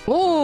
Oh,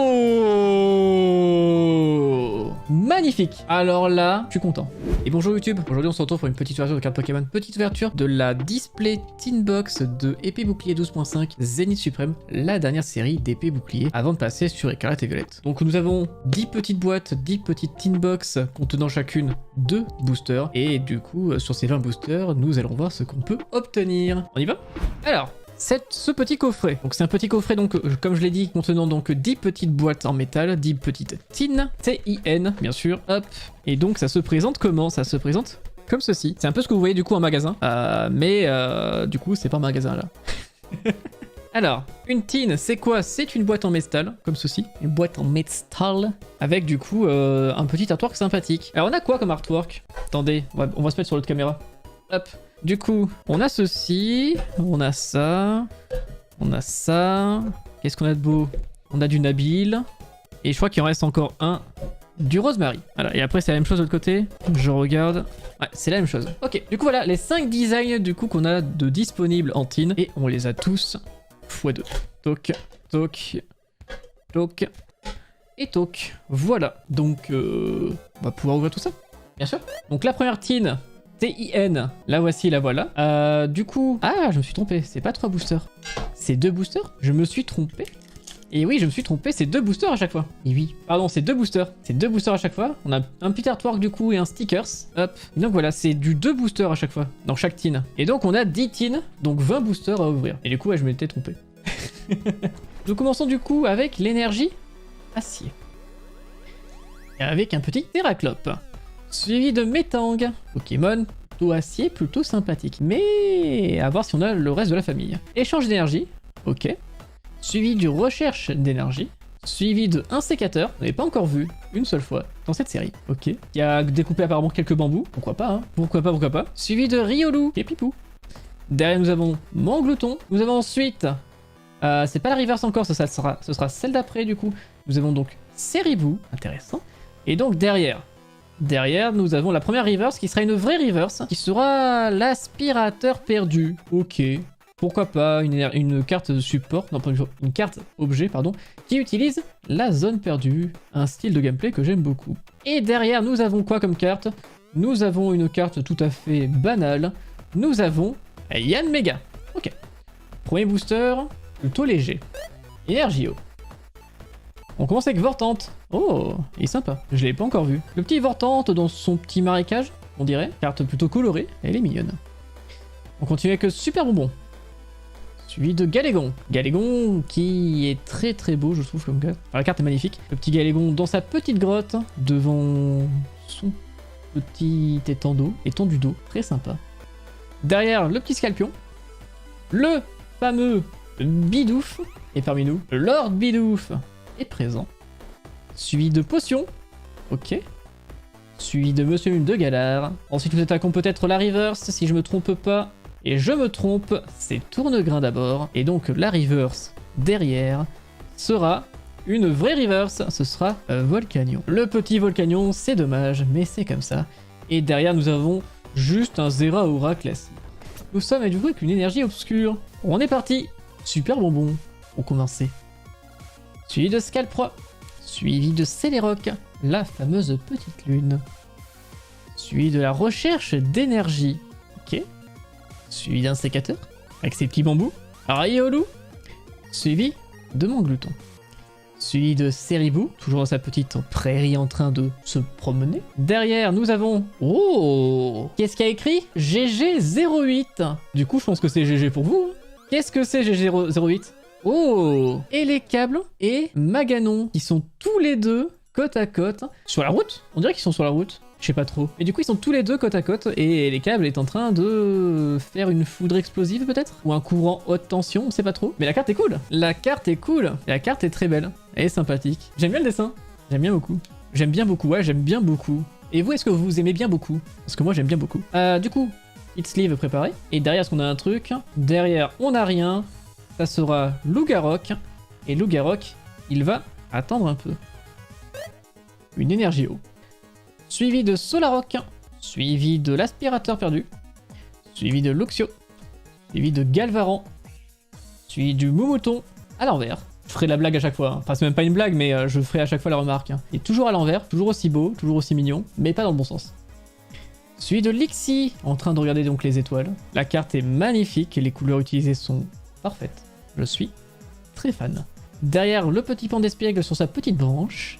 magnifique. Alors là, je suis content. Et bonjour YouTube, aujourd'hui on se retrouve pour une petite ouverture de carte Pokémon, petite ouverture de la Display Teen Box de Épée Bouclier 12.5 Zénith Suprême, la dernière série d'épée bouclier avant de passer sur Écarlate et Violette. Donc nous avons 10 petites boîtes, 10 petites Teen Box contenant chacune 2 boosters, et du coup sur ces 20 boosters, nous allons voir ce qu'on peut obtenir. On y va? Alors, ce petit coffret. Donc c'est un petit coffret, donc comme je l'ai dit, contenant donc 10 petites boîtes en métal, 10 petites tin, T-I-N bien sûr, hop. Et donc ça se présente comment? Ça se présente comme ceci. C'est un peu ce que vous voyez du coup en magasin, mais du coup c'est pas un magasin là. Alors, une tin, c'est quoi? C'est une boîte en métal, comme ceci. Une boîte en métal, avec du coup un petit artwork sympathique. Alors on a quoi comme artwork? Attendez, on va se mettre sur l'autre caméra. Hop. Du coup, on a ceci, on a ça, on a ça. Qu'est-ce qu'on a de beau? On a du Nabil. Et je crois qu'il en reste encore un, du Rosemary. Voilà, et après c'est la même chose de l'autre côté. Je regarde. Ouais, c'est la même chose. Ok, du coup voilà, les 5 designs du coup qu'on a de disponibles en tin. Et on les a tous x2. Toc, toc, toc et toc. Voilà, donc on va pouvoir ouvrir tout ça, bien sûr. Donc la première tin... T-I-N, la voici, la voilà. Du coup... Ah, je me suis trompé, c'est pas 3 boosters. C'est 2 boosters? Je me suis trompé. Et oui, je me suis trompé, c'est 2 boosters à chaque fois. Et oui, pardon, c'est 2 boosters. C'est 2 boosters à chaque fois. On a un petit artwork du coup et un stickers. Hop. Et donc voilà, c'est du 2 boosters à chaque fois, dans chaque tin. Et donc on a 10 tins, donc 20 boosters à ouvrir. Et du coup, ouais, je m'étais trompé. Nous commençons du coup avec l'énergie acier. Et avec un petit Terraclope. Suivi de Metang, Pokémon plutôt acier, plutôt sympathique. Mais à voir si on a le reste de la famille. Échange d'énergie, ok. Suivi du recherche d'énergie. Suivi de un sécateur, on n'avait pas encore vu une seule fois dans cette série, ok. Qui a découpé apparemment quelques bambous, pourquoi pas, hein. Pourquoi pas. Suivi de Riolu, qui est pipou. Derrière nous avons Manglouton. Nous avons ensuite, c'est pas la reverse encore, ce sera celle d'après du coup. Nous avons donc Seribou, intéressant. Et donc derrière, nous avons la première reverse qui sera une vraie reverse, qui sera l'aspirateur perdu. Ok, pourquoi pas, une carte support, non pas une carte objet, pardon, qui utilise la zone perdue, un style de gameplay que j'aime beaucoup. Et derrière, nous avons quoi comme carte? Nous avons une carte tout à fait banale, nous avons Yanmega. Ok, premier booster, plutôt léger. Energio. On commence avec Vortante. Oh, il est sympa. Je l'ai pas encore vu. Le petit Vortante dans son petit marécage, on dirait. Carte plutôt colorée. Elle est mignonne. On continue avec Super Bonbon. Suivi de Galégon. Galégon qui est très très beau, je trouve, comme carte. Enfin, la carte est magnifique. Le petit Galégon dans sa petite grotte, devant son petit étendu d'eau. Très sympa. Derrière, le petit Scalpion. Le fameux Bidouf est parmi nous. Lord Bidouf est présent. Suivi de Potion. Ok. Suivi de Monsieur Mime de Galar. Ensuite nous attaquons peut-être la reverse si je me trompe pas. Et je me trompe, c'est Tournegrain d'abord. Et donc la reverse derrière sera une vraie reverse. Ce sera Volcanion. Le petit Volcanion, c'est dommage, mais c'est comme ça. Et derrière nous avons juste un Zeraora classique. Nous sommes du coup avec une énergie obscure. On est parti. Super Bonbon. On commençait. Suivi de Scalproie. Suivi de Céléroc, la fameuse petite lune. Suivi de la recherche d'énergie. Ok. Suivi d'un sécateur, avec ses petits bambous. Riolu. Suivi de Manglouton. Suivi de Seribou, toujours dans sa petite prairie en train de se promener. Derrière, nous avons... Oh, qu'est-ce qu'il y a écrit? GG08. Du coup, je pense que c'est GG pour vous. Qu'est-ce que c'est GG08? Oh, et les câbles et Maganon qui sont tous les deux côte à côte sur la route. On dirait qu'ils sont sur la route, je sais pas trop. Et du coup ils sont tous les deux côte à côte et les câbles est en train de faire une foudre explosive peut-être, ou un courant haute tension, on sait pas trop. Mais la carte est cool. La carte est cool. Et la carte est très belle. Elle est sympathique. J'aime bien le dessin. J'aime bien beaucoup. J'aime bien beaucoup. Ouais, j'aime bien beaucoup. Et vous, est-ce que vous aimez bien beaucoup? Parce que moi j'aime bien beaucoup. Du coup, hit sleeve préparé. Et derrière, est-ce qu'on a un truc? Derrière, on a rien. Ça sera Lougaroc. Et Lougaroc, il va attendre un peu. Une Energio. Suivi de Solaroc. Suivi de l'aspirateur perdu. Suivi de Luxio. Suivi de Galvaran. Suivi du Moumouton. à l'envers. Je ferai la blague à chaque fois, hein. Enfin c'est même pas une blague, mais je ferai à chaque fois la remarque. Hein. Et toujours à l'envers, toujours aussi beau, toujours aussi mignon, mais pas dans le bon sens. Celui de Lixie, en train de regarder donc les étoiles. La carte est magnifique et les couleurs utilisées sont parfaites. Je suis très fan. Derrière, le petit pan d'espiègle sur sa petite branche.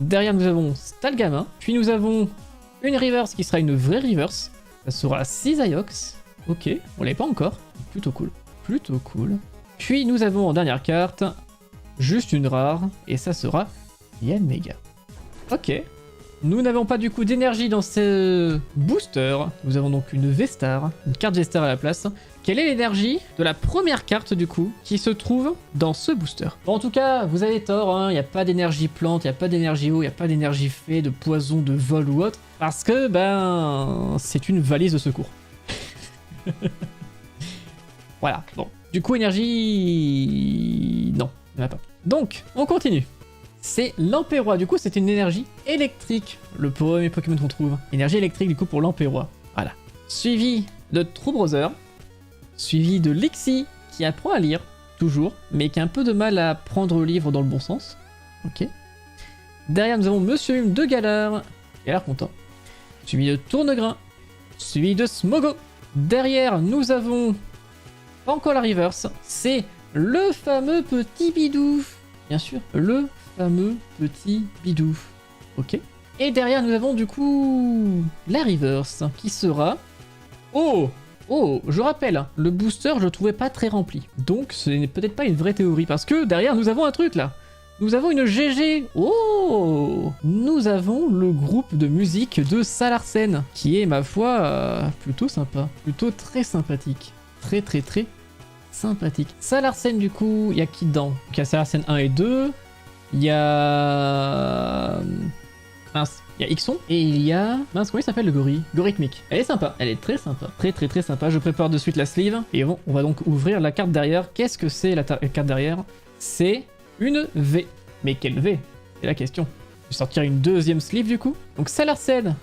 Derrière, nous avons Stalgama. Puis nous avons une reverse qui sera une vraie reverse. Ça sera Cisaiox. Ok, on l'avait pas encore. Plutôt cool. Plutôt cool. Puis nous avons en dernière carte, juste une rare. Et ça sera Yanmega. Ok. Nous n'avons pas du coup d'énergie dans ce booster. Nous avons donc une V-Star, une carte V-Star à la place. Quelle est l'énergie de la première carte du coup qui se trouve dans ce booster? Bon, en tout cas, vous avez tort, hein, il n'y a pas d'énergie plante, il n'y a pas d'énergie eau, il n'y a pas d'énergie fée, de poison, de vol ou autre. Parce que, ben, c'est une valise de secours. Voilà, bon. Du coup, énergie... Non, il n'y en a pas. Donc, on continue. C'est l'Ampérois, du coup c'est une énergie électrique, le premier Pokémon qu'on trouve. Énergie électrique du coup pour l'Ampérois, voilà. Suivi de Troubrother, suivi de Lixie qui apprend à lire, toujours, mais qui a un peu de mal à prendre le livre dans le bon sens. Ok. Derrière nous avons Monsieur Hume de Galar, qui a l'air content. Suivi de Tournegrain, suivi de Smogo. Derrière nous avons, pas encore la reverse, c'est le fameux petit bidou. Bien sûr, le fameux petit bidou. Ok. Et derrière, nous avons du coup la reverse qui sera... Oh, je rappelle, le booster, je le trouvais pas très rempli. Donc, ce n'est peut-être pas une vraie théorie parce que derrière, nous avons un truc là. Nous avons une GG. Oh, nous avons le groupe de musique de Salarsen qui est, ma foi, plutôt sympa. Plutôt très sympathique. Très sympathique. Salarsen, du coup, il y a qui dedans? Il y a Salarsen 1 et 2. Il y a... Mince, il y a Ixon. Et il y a... Mince, comment il s'appelle le gorille? Gorithmic. Elle est sympa. Elle est très sympa. Très sympa. Je prépare de suite la sleeve. Et on va donc ouvrir la carte derrière. Qu'est-ce que c'est la carte derrière? C'est une V. Mais quelle V? C'est la question. Je vais sortir une deuxième sleeve du coup. Donc Salarsen.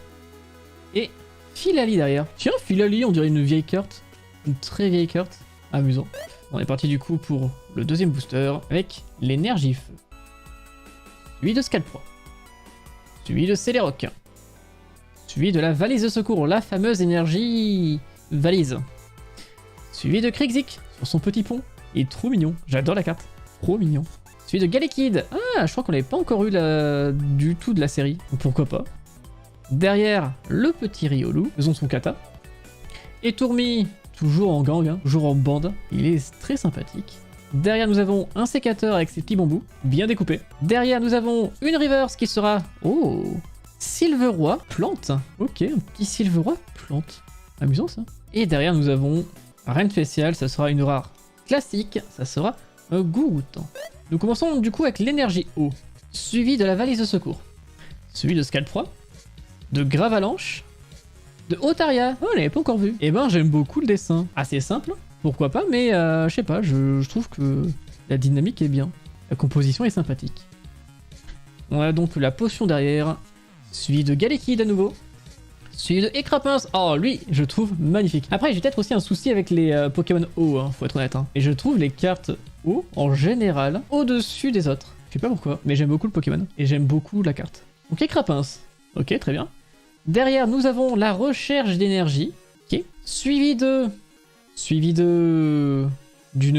Et Philali derrière. Tiens, Philali, on dirait une vieille carte. Une très vieille carte. Amusant. On est parti du coup pour le deuxième booster avec l'énergie feu. Celui de Scalproie. Celui de Celeroc. Celui de la valise de secours, la fameuse énergie valise. Celui de Krixik sur son petit pont. Il est trop mignon, j'adore la carte. Trop mignon. Celui de Galekid. Ah, je crois qu'on l'avait pas encore eu du tout de la série. Donc pourquoi pas. Derrière, le petit Riolu, faisons son kata. Et Tourmi, toujours en gang, hein, toujours en bande. Il est très sympathique. Derrière, nous avons un sécateur avec ses petits bambous, bien découpés. Derrière, nous avons une reverse qui sera... Oh, Silveroi plante. Ok, un petit Silveroi plante. Amusant ça. Et derrière, nous avons Reine Spéciale, ça sera une rare classique, ça sera un Gouroutan. Nous commençons du coup avec l'énergie eau, suivi de la valise de secours. Celui de Scalproie, de Gravalanche, de Otaria. Oh, on l'avait pas encore vu. Et ben, j'aime beaucoup le dessin. Assez simple. Pourquoi pas, mais je sais pas, je trouve que la dynamique est bien. La composition est sympathique. On a donc la potion derrière, suivi de Galekid à nouveau, suivi de Écrapince. Oh, lui, je trouve magnifique. Après, j'ai peut-être aussi un souci avec les Pokémon eau, hein, faut être honnête. Hein. Et je trouve les cartes eau, en général, au-dessus des autres. Je sais pas pourquoi, mais j'aime beaucoup le Pokémon. Et j'aime beaucoup la carte. Donc Écrapince. Ok, très bien. Derrière, nous avons la recherche d'énergie. Ok. Suivi d'une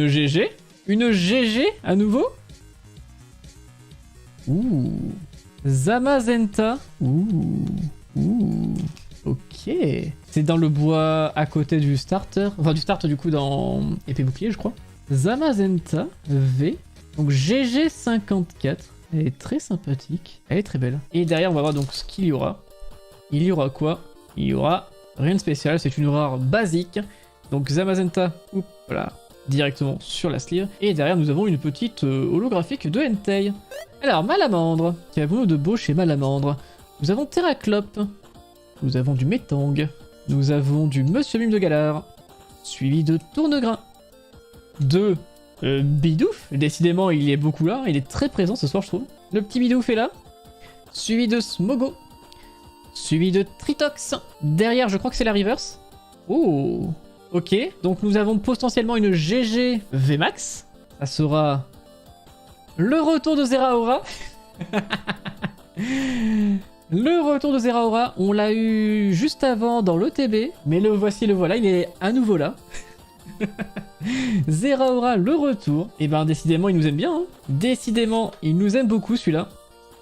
GG. Une GG à nouveau. Ouh. Zamazenta. Ouh. Ok. C'est dans le bois à côté du starter. Enfin, du starter du coup dans épée bouclier, je crois. Zamazenta V. Donc GG54. Elle est très sympathique. Elle est très belle. Et derrière, on va voir donc ce qu'il y aura. Il y aura quoi? Il y aura rien de spécial. C'est une rare basique. Donc Zamazenta, voilà, directement sur la sleeve. Et derrière, nous avons une petite holographique de Entei. Alors, Malamandre. Qu'avons-nous de beau chez Malamandre? Nous avons Terraclope. Nous avons du Métang. Nous avons du Monsieur Mime de Galar. Suivi de Tournegrain. De Bidouf. Décidément, il est beaucoup là. Il est très présent ce soir, je trouve. Le petit Bidouf est là. Suivi de Smogo. Suivi de Tritox. Derrière, je crois que c'est la reverse. Oh. Ok, donc nous avons potentiellement une GG VMAX. ça sera le retour de Zeraora. Le retour de Zeraora, on l'a eu juste avant dans l'ETB, mais le voici, le voilà, il est à nouveau là. Zeraora, le retour. Et ben décidément, il nous aime bien. Hein. Décidément, il nous aime beaucoup celui-là.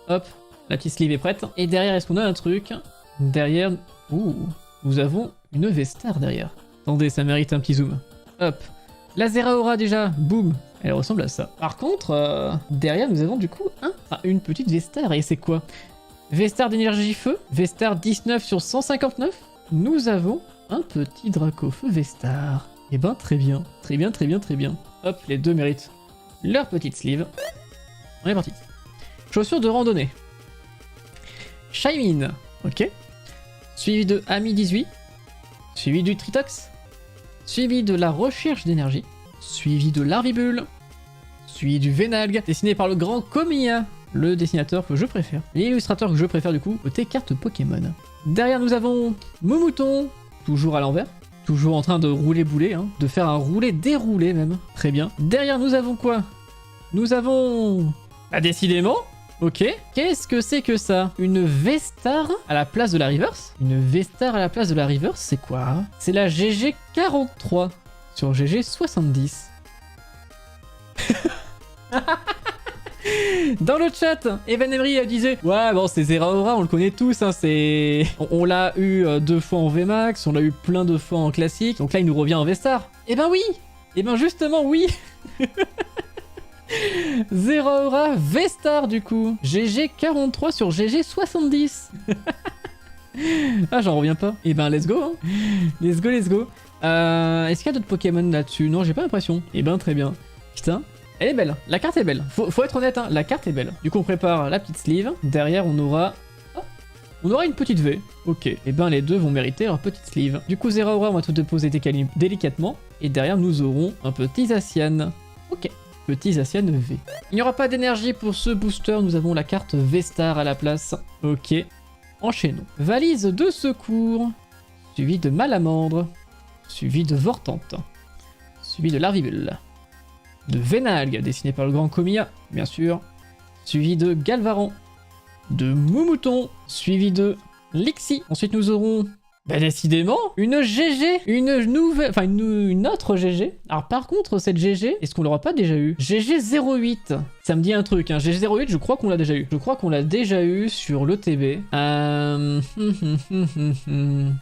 Hop, la petite sleeve est prête. Et derrière, est-ce qu'on a un truc? Derrière, ouh, nous avons une V-Star derrière. Attendez, ça mérite un petit zoom. Hop, la Zeraora déjà, boum, elle ressemble à ça. Par contre, derrière, nous avons du coup une petite V-Star. Et c'est quoi? V-Star d'énergie feu, V-Star 19 sur 159. Nous avons un petit Dracofeu V-Star. Et ben très bien, très bien, très bien, très bien. Hop, les deux méritent leur petite sleeve. On est parti. Chaussures de randonnée. Shaymin, ok. Suivi de Ami 18. Suivi du Tritox. Suivi de la recherche d'énergie. Suivi de l'Arvibule. Suivi du Vénalgue, dessiné par le grand Komiya, le dessinateur que je préfère. L'illustrateur que je préfère du coup, côté cartes Pokémon. Derrière nous avons Moumouton, toujours à l'envers. Toujours en train de rouler bouler, hein, de faire un roulé-déroulé même. Très bien. Derrière, nous avons quoi? Nous avons... Ah, décidément. Ok. Qu'est-ce que c'est que ça? Une V-Star à la place de la Reverse? Une V-Star à la place de la Reverse, c'est quoi? C'est la GG43 sur GG70. Dans le chat, Evan Emery disait ouais bon c'est Zeraora, on le connaît tous, hein, c'est... On l'a eu 2 fois en VMAX, on l'a eu plein de fois en classique, donc là il nous revient en V-Star. Eh ben oui. Eh ben justement oui. Zeraora V-Star du coup. GG43 sur GG70. Ah j'en reviens pas. Eh ben let's go hein. Let's go, let's go. Est-ce qu'il y a d'autres Pokémon là-dessus? Non j'ai pas l'impression. Eh ben très bien. Putain. Elle est belle, la carte est belle, faut être honnête, hein, la carte est belle. Du coup on prépare la petite sleeve, derrière on aura... Oh, on aura une petite V, ok. Et ben les deux vont mériter leur petite sleeve. Du coup Zeraora on va tout déposer délicatement, et derrière nous aurons un petit Zacian. Ok, petit Zacian V. Il n'y aura pas d'énergie pour ce booster, nous avons la carte V-Star à la place. Ok, enchaînons. Valise de secours, suivi de Malamandre, suivi de Vortante, suivi de Larvibule. De Vénalgue, dessiné par le grand Komiya, bien sûr, suivi de Galvaran, de Moumouton, suivi de Lixie. Ensuite, nous aurons, bah, décidément, une GG, une nouvelle, enfin une autre GG. Alors par contre, cette GG, est-ce qu'on l'aura pas déjà eu? GG08, ça me dit un truc, hein. GG08, je crois qu'on l'a déjà eu. Je crois qu'on l'a déjà eu sur l'ETB.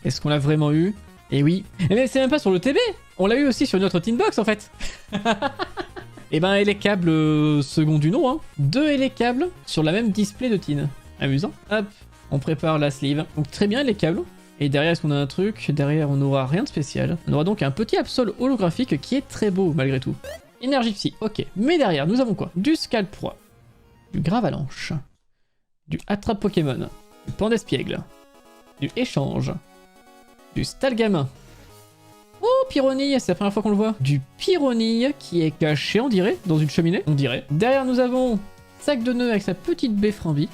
Est-ce qu'on l'a vraiment eu? Eh oui. Mais c'est même pas sur l'ETB. On l'a eu aussi sur notre Tinbox en fait. Et ben elle est câble second du nom, hein. 2 et les câbles sur la même display de Tin. Amusant. Hop, on prépare la sleeve. Donc très bien les câbles. Et derrière est-ce qu'on a un truc? Derrière on n'aura rien de spécial. On aura donc un petit Absol holographique qui est très beau malgré tout. Énergie Psy, ok. Mais derrière nous avons quoi? Du Scalproie, du Gravalanche, du Attrape Pokémon, du Pandespiègle, du Échange, du Stalgamin. Oh, Pyronille, c'est la première fois qu'on le voit. Du Pyronille qui est caché, on dirait, dans une cheminée, on dirait. Derrière, nous avons Sac de nœuds avec sa petite baie Frambi,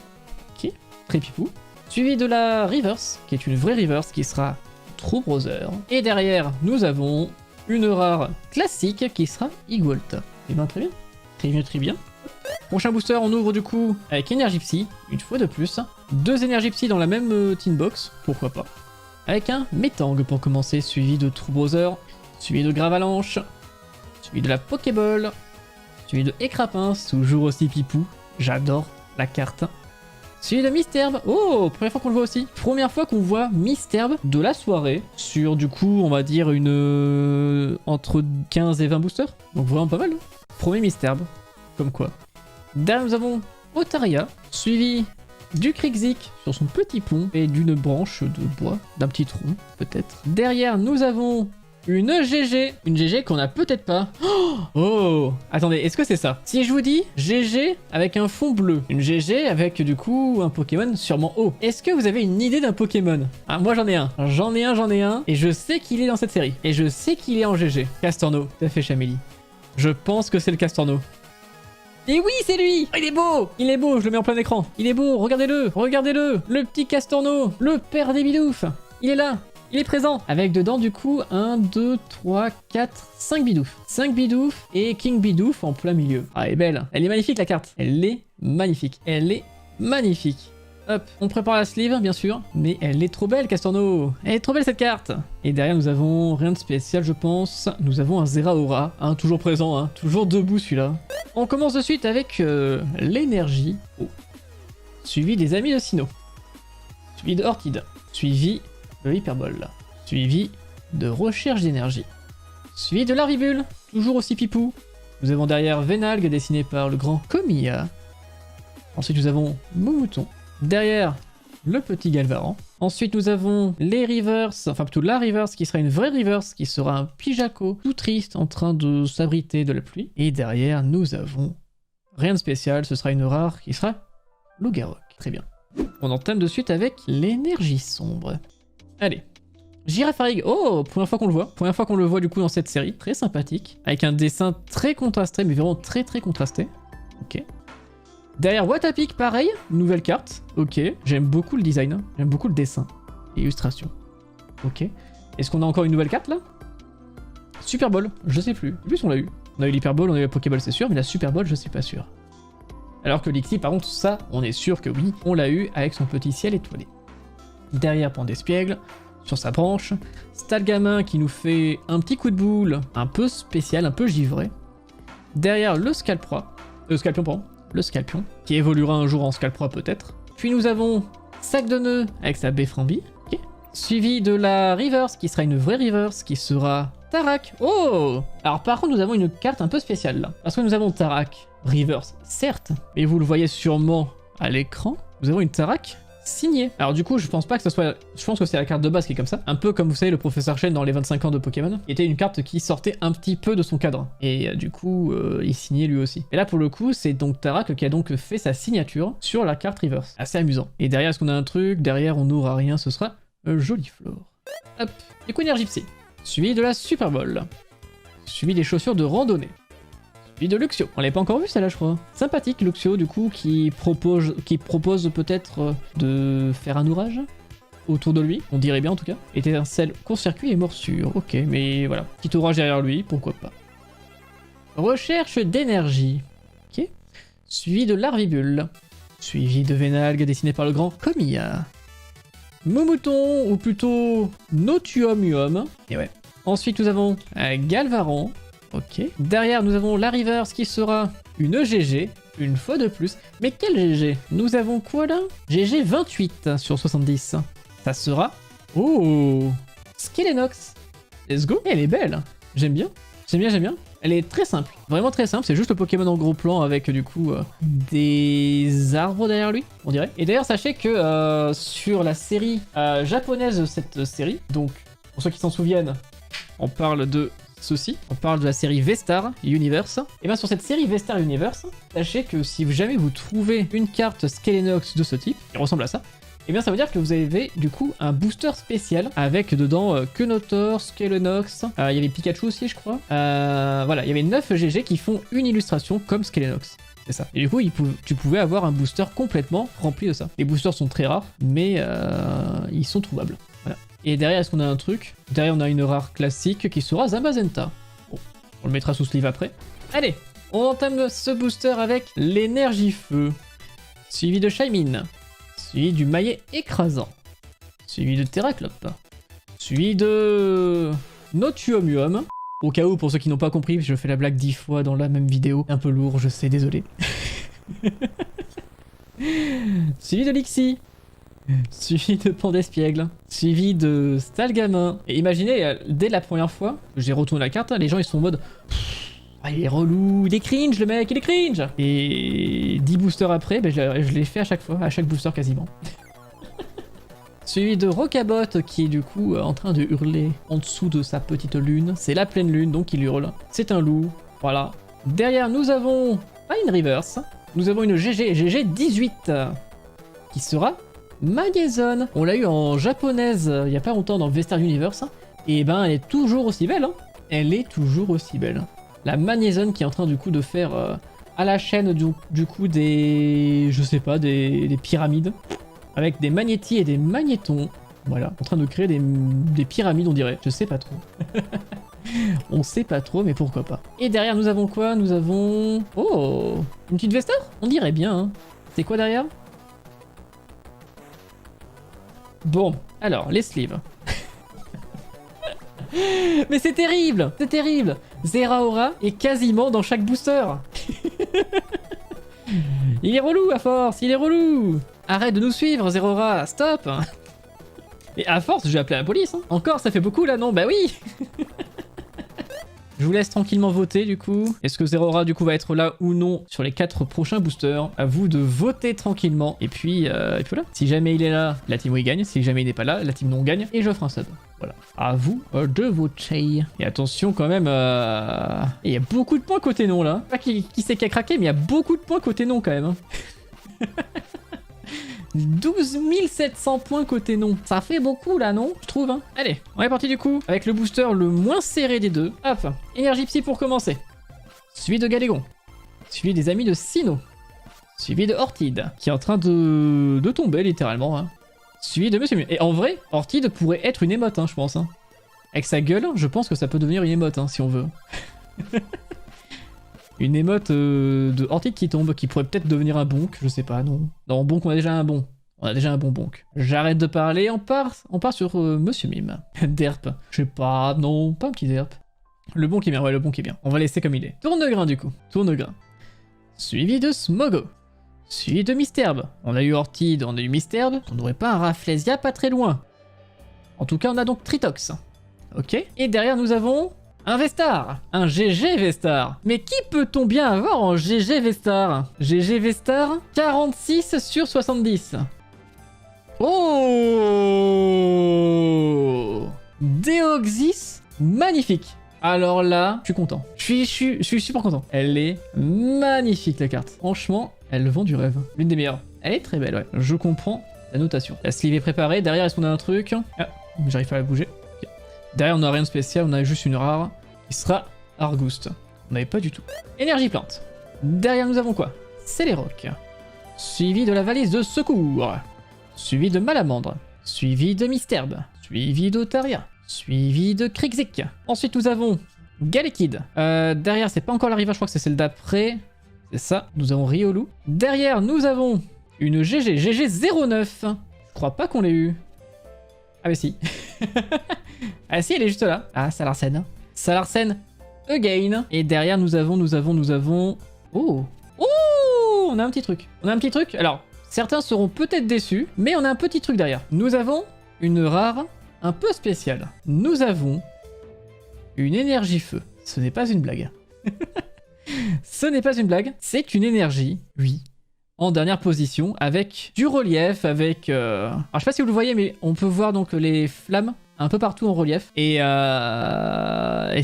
qui est très pipou. Suivi de la Reverse, qui est une vraie Reverse, qui sera True Brother. Et derrière, nous avons une rare classique qui sera Igwalt. Et ben très bien. Très bien, très bien. Prochain booster, on ouvre du coup avec Énergie Psy, une fois de plus. 2 Énergies Psy dans la même Tin Box, pourquoi pas. Avec un Metang pour commencer, suivi de True Brother, suivi de Gravalanche, suivi de la Pokéball, suivi de Écrapince, toujours aussi pipou, j'adore la carte. Suivi de Misterbe, oh, première fois qu'on le voit aussi. Première fois qu'on voit Misterbe de la soirée, sur du coup, on va dire une... entre 15 et 20 boosters, donc vraiment pas mal. Premier Misterbe, comme quoi. Derrière nous avons Otaria, suivi du Krixik sur son petit pont et d'une branche de bois, d'un petit tronc peut-être. Derrière nous avons une GG qu'on a peut-être pas. Oh, attendez, est-ce que c'est ça? Si je vous dis GG avec un fond bleu, une GG avec du coup un Pokémon sûrement haut, est-ce que vous avez une idée d'un Pokémon? Ah, moi j'en ai un, et je sais qu'il est dans cette série, et je sais qu'il est en GG. Castorno, tout à fait Chamélie. Je pense que c'est le Castorno. Et oui, c'est lui! Oh, il est beau, je le mets en plein écran. Il est beau, regardez-le, le petit Castorno, le père des bidoufs. Il est là, Il est présent avec dedans du coup 1, 2, 3, 4, 5 bidouf. 5 bidouf et King Bidouf en plein milieu. Ah, elle est belle. Elle est magnifique la carte. Elle est magnifique. Elle est magnifique. Hop, on prépare la sleeve bien sûr, mais elle est trop belle Castorno. Elle est trop belle cette carte. Et derrière nous avons rien de spécial je pense. Nous avons un Zeraora, hein, toujours présent, hein, toujours debout celui-là. On commence de suite avec l'énergie. Oh. Suivi des amis de Sinnoh. Suivi de Orchid. Suivi de Hyperbole. Suivi de recherche d'énergie. Suivi de Larvibule, toujours aussi pipou. Nous avons derrière Venalgue dessiné par le grand Komiya. Ensuite nous avons Moumouton. Derrière le petit Galvaran. Ensuite nous avons les Reverse, enfin plutôt la Reverse qui sera une vraie Reverse, qui sera un Pijako tout triste en train de s'abriter de la pluie. Et derrière nous avons rien de spécial, ce sera une rare qui sera Lugarok. Très bien. On entame de suite avec l'énergie sombre. Allez. Girafarig, oh, première fois qu'on le voit. Première fois qu'on le voit du coup dans cette série. Très sympathique. Avec un dessin très contrasté, mais vraiment très contrasté. Ok. Derrière Watapik, pareil, nouvelle carte. Ok, j'aime beaucoup le design, j'aime beaucoup le dessin et l'illustration. Ok. Est-ce qu'on a encore une nouvelle carte là? Super Ball, je sais plus. En plus on l'a eu. On a eu l'Hyperball, on a eu la Pokéball c'est sûr, mais la Super Ball je suis pas sûr. Alors que l'Ixi par contre ça, on est sûr que oui, on l'a eu avec son petit ciel étoilé. Derrière Pandespiègle, sur sa branche, Stalgamin qui nous fait un petit coup de boule un peu spécial, un peu givré. Derrière le Scalpion, pardon. Le Scalpion, qui évoluera un jour en Scalproie peut-être. Puis nous avon Sac de Nœud avec sa Beframbi, okay. Suivi de la Reverse, qui sera une vraie Reverse, qui sera Tarak. Oh! Alors par contre nous avons une carte un peu spéciale là, parce que nous avons Tarak, Reverse, certes, mais vous le voyez sûrement à l'écran, nous avons une Tarak signée. Alors du coup je pense pas que ce soit, je pense que c'est la carte de base qui est comme ça, un peu comme vous savez le professeur Chen dans les 25 ans de Pokémon, qui était une carte qui sortait un petit peu de son cadre, et du coup il signait lui aussi. Et là pour le coup c'est donc Tarak qui a donc fait sa signature sur la carte Reverse, assez amusant. Et derrière est-ce qu'on a un truc? Derrière on n'aura rien, ce sera Joliflore. Hop, du coup énergie psy, suivi de la Super Ball, suivi des chaussures de randonnée. Suivi de Luxio. On l'avait pas encore vu celle-là je crois. Sympathique Luxio du coup qui propose peut-être de faire un orage autour de lui, on dirait bien en tout cas. Étincelle, court-circuit et morsure. Ok mais voilà, petit orage derrière lui, pourquoi pas. Recherche d'énergie. Ok. Suivi de Larvibule. Suivi de Venalgue dessiné par le grand Komiya. Moumouton ou plutôt Notuomuum. Et ouais. Ensuite nous avons Galvaran. Ok. Derrière, nous avons la Reverse qui sera une GG, une fois de plus. Mais quel GG? Nous avons quoi là? GG 28 sur 70. Ça sera... Oh! Skelenox. Let's go. Elle est belle. J'aime bien. J'aime bien. Elle est très simple. Vraiment très simple. C'est juste le Pokémon en gros plan avec du coup des arbres derrière lui, on dirait. Et d'ailleurs, sachez que sur la série japonaise de cette série, donc pour ceux qui s'en souviennent, on parle de... ceci, on parle de la série V-Star Universe. Et bien sur cette série V-Star Universe, sachez que si jamais vous trouvez une carte Skelenox de ce type, qui ressemble à ça, et bien ça veut dire que vous avez du coup un booster spécial avec dedans Kenotor, Skelenox, il y avait Pikachu aussi je crois. Voilà, il y avait 9 GG qui font une illustration comme Skelenox. C'est ça. Et du coup, tu pouvais avoir un booster complètement rempli de ça. Les boosters sont très rares, mais ils sont trouvables. Voilà. Et derrière, est-ce qu'on a un truc? Derrière, on a une rare classique qui sera Zamazenta. Bon, on le mettra sous sleeve après. Allez, on entame ce booster avec l'énergie feu. Suivi de Shaymin. Suivi du maillet écrasant. Suivi de Terraclope. Suivi de Notuomuum. Au cas où, pour ceux qui n'ont pas compris, je fais la blague 10 fois dans la même vidéo. Un peu lourd, je sais, désolé. Suivi de Lixi. Suivi de Pandespiègle. Suivi de Stalgamin. Et imaginez, dès la première fois que j'ai retourné la carte, les gens ils sont en mode... Ah, il est relou, il est cringe le mec, il est cringe. Et 10 boosters après, ben, je l'ai fait à chaque fois, à chaque booster quasiment. Suivi de Rocabot qui est du coup en train de hurler en dessous de sa petite lune. C'est la pleine lune donc il hurle. C'est un loup, voilà. Derrière nous avons pas une reverse, nous avons une GG 18 qui sera Magnézone. On l'a eu en japonaise il y a pas longtemps dans V-Star Universe. Et ben elle est toujours aussi belle, hein. Elle est toujours aussi belle. La Magnézone qui est en train du coup de faire à la chaîne du coup des... je sais pas, des pyramides. Avec des magnétis et des magnétons. Voilà, en train de créer des pyramides, on dirait. Je sais pas trop. On sait pas trop, mais pourquoi pas. Et derrière, nous avons quoi? Nous avons... Oh, une petite Vestar? On dirait bien, hein. C'est quoi derrière? Bon, alors, les sleeves. Mais c'est terrible! C'est terrible! Zeraora est quasiment dans chaque booster. Il est relou à force, il est relou! Arrête de nous suivre, Zeraora, stop! Et à force, je vais appeler la police. Hein. Encore, ça fait beaucoup là, non? Bah oui. Je vous laisse tranquillement voter du coup. Est-ce que Zeraora du coup va être là ou non sur les 4 prochains boosters? À vous de voter tranquillement. Et puis voilà. Si jamais il est là, la team oui gagne. Si jamais il n'est pas là, la team non gagne. Et j'offre un sub. Voilà. À vous de voter. Et attention quand même. Il y a beaucoup de points côté non là. Pas qui c'est qui a craqué, mais il y a beaucoup de points côté non quand même. Hein. 12 700 points côté non. Ça fait beaucoup là, non? Je trouve, hein. Allez, on est parti du coup avec le booster le moins serré des deux. Hop, énergie psy pour commencer. Suivi de Galégon. Suivi des amis de Sino. Suivi de Ortide, qui est en train de tomber littéralement. Hein. Suivi de Monsieur Mu. Et en vrai, Ortide pourrait être une émote, hein, je pense. Hein. Avec sa gueule, je pense que ça peut devenir une émote, hein, si on veut. Une émote de Ortide qui tombe, qui pourrait peut-être devenir un bonk, je sais pas, non. Non, bonk, on a déjà un bon. On a déjà un bon bonk. J'arrête de parler, on part sur Monsieur Mime. Derp. Je sais pas, non, pas un petit derp. Le bonk est bien, ouais, le bonk est bien. On va laisser comme il est. Tournegrain du coup, tournegrain. Suivi de Smogo. Suivi de Misterbe. On a eu Ortide, on a eu Misterbe. On n'aurait pas un Rafflesia pas très loin. En tout cas, on a donc Tritox. Ok. Et derrière, nous avons... un Vestar, un GG Vestar. Mais qui peut-on bien avoir en GG Vestar? GG Vestar, 46 sur 70. Oh, Deoxys, magnifique. Alors là, je suis content. Je suis super content. Elle est magnifique la carte. Franchement, elle vend du rêve. L'une des meilleures. Elle est très belle, ouais. Je comprends la notation. La sleeve est préparée. Derrière, est-ce qu'on a un truc? Ah, j'arrive pas à la bouger. Derrière, on n'a rien de spécial, on a juste une rare qui sera Argouste. On n'avait pas du tout. Énergie plante. Derrière, nous avons quoi? Céléroc. Suivi de la valise de secours. Suivi de Malamandre. Suivi de Misterbe. Suivi d'Otaria. Suivi de Krixik. Ensuite, nous avons Galekid. Derrière, c'est pas encore la rivière, je crois que c'est celle d'après. C'est ça. Nous avons Riolu. Derrière, nous avons une GG 09. Je crois pas qu'on l'ait eu. Ah mais si. Ah si, elle est juste là. Ah, Salarsen. Salarsen again. Et derrière, nous avons... Oh. Oh, on a un petit truc. On a un petit truc. Alors, certains seront peut-être déçus, mais on a un petit truc derrière. Nous avons une rare un peu spéciale. Nous avons une énergie feu. Ce n'est pas une blague. Ce n'est pas une blague. C'est une énergie, oui, en dernière position, avec du relief, avec... Alors, je sais pas si vous le voyez, mais on peut voir donc les flammes un peu partout en relief. Et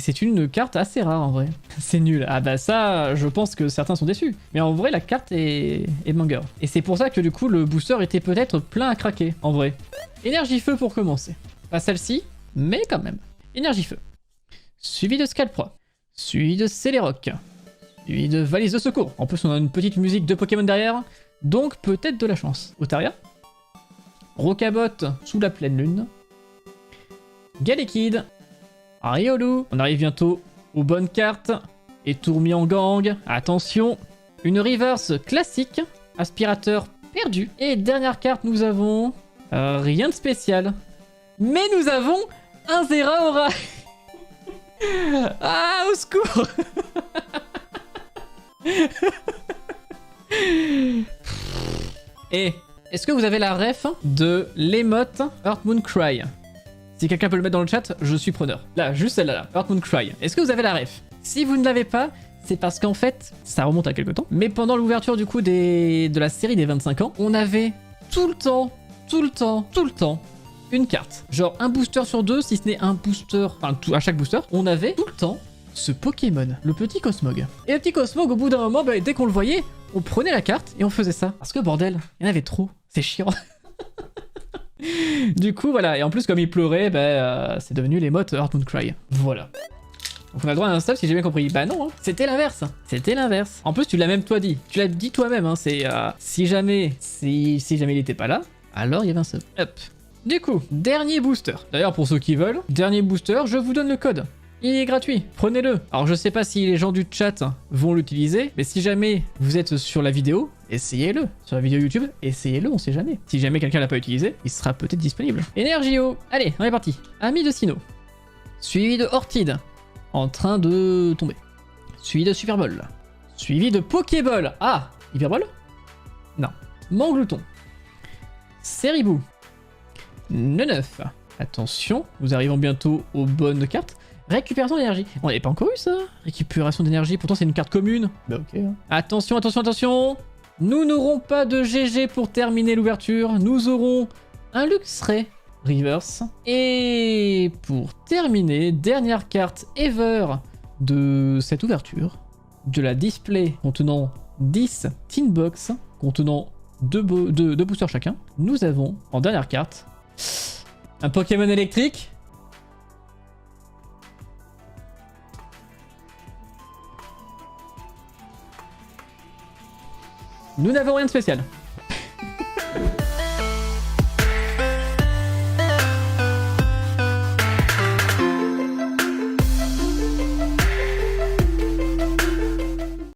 c'est une carte assez rare, en vrai. C'est nul. Ah bah ça, je pense que certains sont déçus. Mais en vrai, la carte est banger. Et c'est pour ça que du coup, le booster était peut-être plein à craquer, en vrai. Énergie feu pour commencer. Pas celle-ci, mais quand même. Énergie feu. Suivi de Scalpro. Suivi de Céléroc. Suivi de valise de secours. En plus, on a une petite musique de Pokémon derrière. Donc, peut-être de la chance. Otaria. Rocabot sous la pleine lune. Galekid. Riolu. On arrive bientôt aux bonnes cartes. Et Tourmian Gang. Attention. Une reverse classique. Aspirateur perdu. Et dernière carte, nous avons... rien de spécial. Mais nous avons un Zeraora. Ah, au secours. Et est-ce que vous avez la ref de l'émote Earth Moon Cry? Si quelqu'un peut le mettre dans le chat, je suis preneur. Là, juste celle-là, là, Earth Moon Cry. Est-ce que vous avez la ref? Si vous ne l'avez pas, c'est parce qu'en fait, ça remonte à quelque temps. Mais pendant l'ouverture du coup de la série des 25 ans, on avait tout le temps, une carte. Genre un booster sur deux, si ce n'est un booster, enfin à chaque booster, on avait tout le temps ce Pokémon, le petit Cosmog. Et le petit Cosmog, au bout d'un moment, bah, dès qu'on le voyait, on prenait la carte et on faisait ça. Parce que bordel, il y en avait trop, c'est chiant. Du coup, voilà, et en plus, comme il pleurait, bah, c'est devenu l'émote Heart Moon Cry. Voilà. Donc on a le droit à un stop si j'ai bien compris. Bah non, hein. C'était l'inverse. C'était l'inverse. En plus, tu l'as même toi dit. Tu l'as dit toi-même, hein. C'est si jamais il était pas là, alors il y avait un sub. Hop. Du coup, dernier booster. D'ailleurs, pour ceux qui veulent, dernier booster, je vous donne le code. Il est gratuit, prenez-le. Alors je sais pas si les gens du chat vont l'utiliser, mais si jamais vous êtes sur la vidéo, essayez-le. Sur la vidéo YouTube, essayez-le, on sait jamais. Si jamais quelqu'un l'a pas utilisé, il sera peut-être disponible. Energio, allez, on est parti. Ami de Sino, suivi de Ortide, en train de tomber. Suivi de Super Ball, suivi de Pokéball. Ah, Hyperball? Non. Manglouton, Seribou, Neneuf. Attention, nous arrivons bientôt aux bonnes cartes. Récupération d'énergie. On n'avait pas encore eu ça. Récupération d'énergie, pourtant c'est une carte commune. Bah ok. Attention, attention, attention. Nous n'aurons pas de GG pour terminer l'ouverture. Nous auront un Luxray Reverse. Et pour terminer, dernière carte ever de cette ouverture. De la display contenant 10 Tin Box, contenant 2 boosters chacun. Nous avons en dernière carte un Pokémon électrique. Nous n'avons rien de spécial.